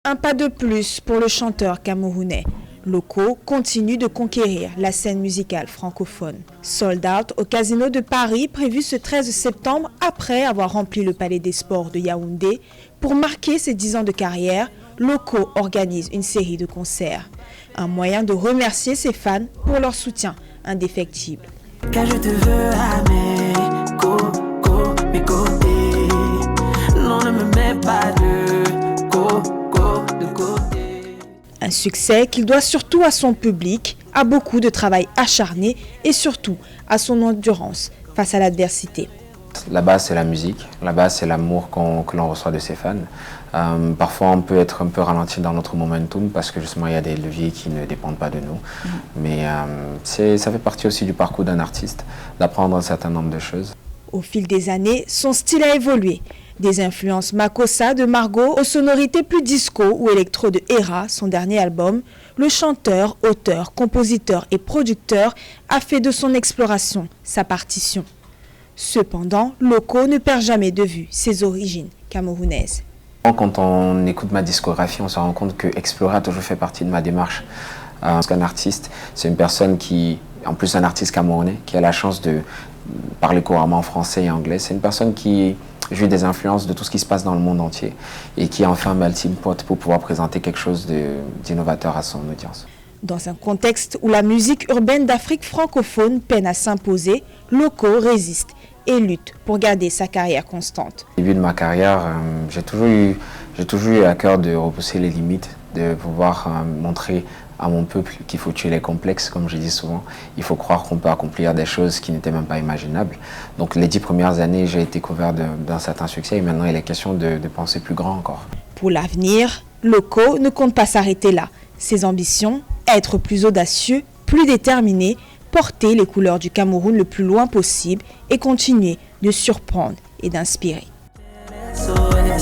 Un pas de plus pour le chanteur camerounais. Loco continue de conquérir la scène musicale francophone. Sold out au Casino de Paris, prévu ce 13 septembre, après avoir rempli le Palais des Sports de Yaoundé. Pour marquer ses 10 ans de carrière, Loco organise une série de concerts. Un moyen de remercier ses fans pour leur soutien indéfectible. Car je te veux à mes côtés. Non, ne me mets pas de côté. Un succès qu'il doit surtout à son public, à beaucoup de travail acharné et surtout à son endurance face à l'adversité. La base, c'est la musique. La base, c'est l'amour que l'on reçoit de ses fans. Parfois, on peut être un peu ralenti dans notre momentum parce que justement, il y a des leviers qui ne dépendent pas de nous. Mais ça fait partie aussi du parcours d'un artiste, d'apprendre un certain nombre de choses. Au fil des années, son style a évolué. Des influences Makossa de Margot aux sonorités plus disco ou électro de Hera, son dernier album, le chanteur, auteur, compositeur et producteur a fait de son exploration sa partition. Cependant, Loco ne perd jamais de vue ses origines camerounaises. Quand on écoute ma discographie, on se rend compte que explorer a toujours fait partie de ma démarche. Parce qu'un artiste, c'est une personne qui, en plus un artiste camerounais, qui a la chance de parler couramment français et anglais. C'est une personne qui jouit des influences de tout ce qui se passe dans le monde entier et qui en fait un melting pot pour pouvoir présenter quelque chose d'innovateur à son audience. Dans un contexte où la musique urbaine d'Afrique francophone peine à s'imposer, Loco résiste et lutte pour garder sa carrière constante. Au début de ma carrière, j'ai toujours eu à cœur de repousser les limites, de pouvoir montrer à mon peuple qu'il faut tuer les complexes, comme je dis souvent. Il faut croire qu'on peut accomplir des choses qui n'étaient même pas imaginables. Donc les 10 premières années, j'ai été couvert d'un certain succès et maintenant il est question de penser plus grand encore. Pour l'avenir, Loco ne compte pas s'arrêter là. Ses ambitions, être plus audacieux, plus déterminé, porter les couleurs du Cameroun le plus loin possible et continuer de surprendre et d'inspirer.